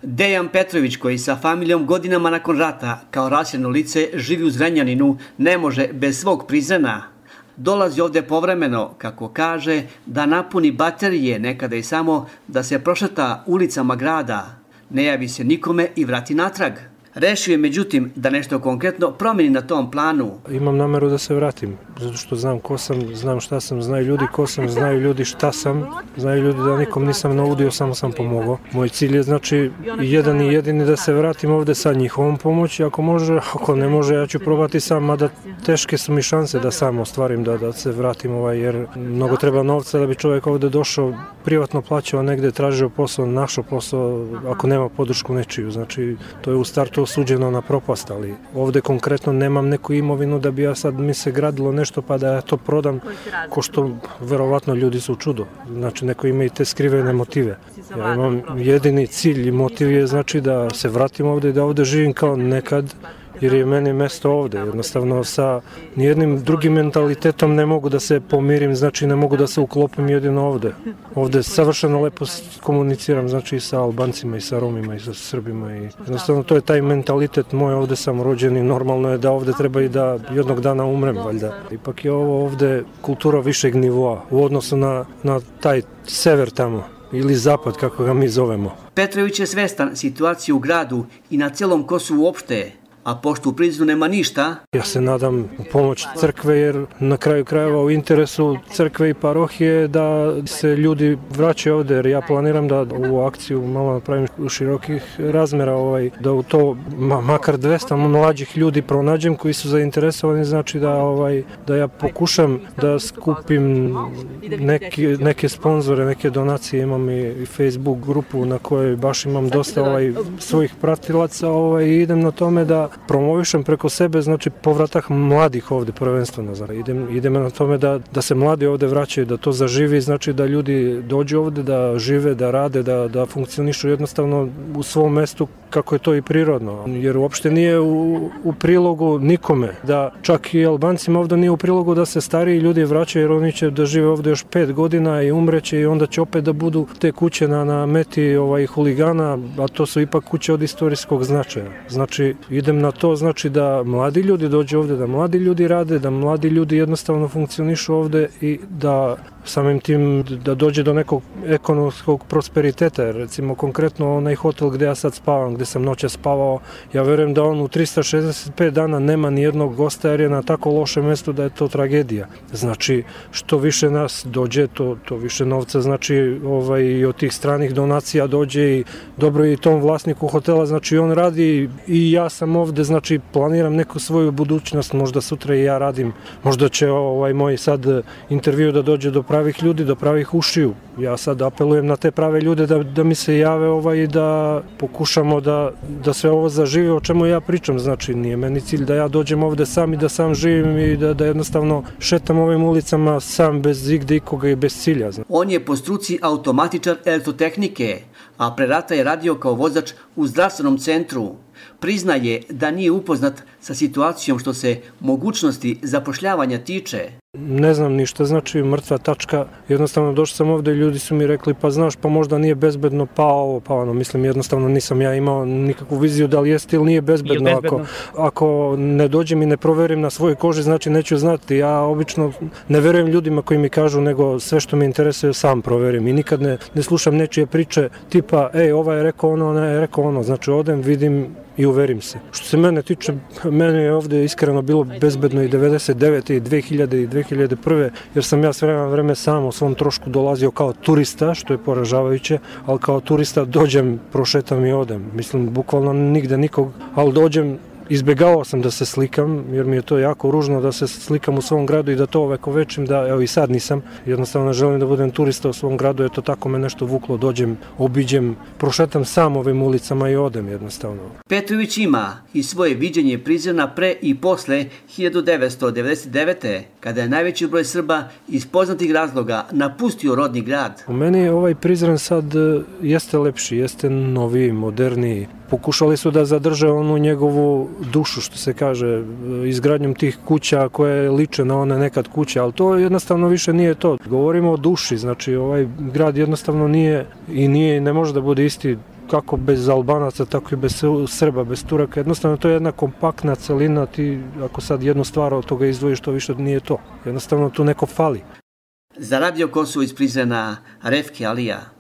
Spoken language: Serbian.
Dejan Petrović, koji sa familijom godinama nakon rata kao raseljeno lice živi u Zrenjaninu, ne može bez svog Prizrena. Dolazi ovde povremeno, kako kaže, da napuni baterije, nekada i samo da se prošeta ulicama grada. Ne javi se nikome i vrati natrag. Rešio je, međutim, da nešto konkretno promeni na tom planu. Imam nameru da se vratim, zato što znam ko sam, znam šta sam, znaju ljudi ko sam, znaju ljudi šta sam, znaju ljudi da nikom nisam naudio, samo sam pomogao. Moj cilj je, znači, jedan i jedini da se vratim ovde sa njihovom pomoći, ako može, ako ne može, ja ću probati sam, mada teške su mi šanse da sam ostvarim, da se vratim, jer mnogo treba novca da bi čovjek ovde došao, privatno plaćao negde, tražio posao, našao posao, ako nema podršku nečiju, znači, to je u startu osuđeno na propast, ali ovde konkretno nemam neku imovinu da bi ja sad mi se gradilo nešto pa da ja to prodam, ko što verovatno ljudi su čudo. Znači neko ima i te skrivene motive. Ja imam jedini cilj i motiv je znači da se vratim ovde i da ovde živim kao nekad, jer je meni mesto ovde. Jednostavno sa nijednim drugim mentalitetom ne mogu da se pomirim, znači ne mogu da se uklopim jedino ovde. Ovde savršeno lepo komuniciram, znači i sa Albancima i sa Romima i sa Srbima. I jednostavno to je taj mentalitet moj, ovde sam rođen i normalno je da ovde treba i da jednog dana umrem, valjda. Ipak je ovo ovde kultura višeg nivoa u odnosu na taj sever tamo ili zapad, kako ga mi zovemo. Petrović je svestan situacije u gradu i na celom Kosovu uopšte. A pošto u Prizrenu nema ništa... Ja se nadam u pomoć crkve, jer na kraju krajeva u interesu crkve i parohije da se ljudi vraćaju ovde, jer ja planiram da ovu akciju malo napravim u širokih razmera, da u to makar 200 mlađih ljudi pronađem koji su zainteresovani, znači da ja pokušam da skupim neke sponzore, neke donacije, imam i Facebook grupu na kojoj baš imam dosta svojih pratilaca i idem na tome da promovišem preko sebe, znači povratak mladih ovde prvenstveno. Idem na tome da se mladi ovde vraćaju, da to zaživi, znači da ljudi dođu ovde, da žive, da rade, da funkcionišu jednostavno u svom mestu kako je to i prirodno. Jer uopšte nije u prilogu nikome, da čak i Albancima ovde nije u prilogu da se stariji ljudi vraćaju, jer oni će da žive ovde još 5 godina i umreće i onda će opet da budu te kuće na meti huligana, a to su ipak kuće od istorijskog značaja. Znači idem na to, znači da mladi ljudi dođu ovde, da mladi ljudi rade, da mladi ljudi jednostavno funkcionišu ovde i da samim tim da dođe do nekog ekonomskog prosperiteta. Recimo konkretno onaj hotel gde ja sad spavam, gde sam noća spavao, ja verujem da on u 365 dana nema ni jednog gosta, jer je na tako loše mesto da je to tragedija. Znači što više nas dođe, to više novca, znači i od tih stranih donacija dođe i dobro je i tom vlasniku hotela, znači on radi i ja sam ovde, znači planiram neku svoju budućnost, možda sutra i ja radim, možda će moj sad intervju da dođe do pravih ljudi, do pravih ušiju. Ja sad apelujem na te prave ljude da mi se jave i da pokušamo da sve ovo zaživi o čemu ja pričam. Znači nije meni cilj da ja dođem ovde sam i da sam živim i da jednostavno šetam ovim ulicama sam bez igde ikoga i bez cilja. On je po struci automatičar elektrotehnike, a pre rata je radio kao vozač u zdravstvenom centru. Priznaje da nije upoznat sa situacijom što se mogućnosti zapošljavanja tiče. Ne znam ništa, znači mrtva tačka. Jednostavno došao sam ovde i ljudi su mi rekli pa znaš, pa možda nije bezbedno, pa ovo, pa ono. Mislim, jednostavno nisam ja imao nikakvu viziju da li jeste ili nije bezbedno. Ako ne dođem i ne proverim na svojoj koži, znači neću znati. Ja obično ne verujem ljudima koji mi kažu, nego sve što me interesuje sam proverim. I nikad ne slušam nečije priče tipa, ovaj je rekao ono, ona je rekao ono. Znači odem, vidim i uverim se. Što se mene tiče, meni je ovde iskreno bilo bezbedno i 99. i 2000. i 2001. jer sam ja sve vreme sam o svom trošku dolazio kao turista, što je poražavajuće, ali kao turista dođem, prošetam i odem. Mislim, bukvalno nigde nikog, ali dođem, izbegavao sam da se slikam, jer mi je to jako ružno da se slikam u svom gradu i da to ovekovečim, da evo i sad nisam. Jednostavno želim da budem turista u svom gradu, eto tako me nešto vuklo, dođem, obiđem, prošetam sam ovim ulicama i odem jednostavno. Petrović ima i svoje viđenje Prizrena pre i posle 1999. kada je najveći broj Srba iz poznatih razloga napustio rodni grad. U meni ovaj Prizren sad jeste lepši, jeste noviji, moderniji. Pokušali su da zadrže onu njegovu dušu, što se kaže, izgradnjom tih kuća koje liče na one nekad kuće, ali to jednostavno više nije to. Govorimo o duši, znači ovaj grad jednostavno nije i ne može da bude isti kako bez Albanaca, tako i bez Srba, bez Turaka. Jednostavno to je jedna kompaktna celina, ti ako sad jednu stvar od toga izdvojiš, to više nije to. Jednostavno tu neko fali. Za Radio Kosovo iz Prizrena, Refki Alija.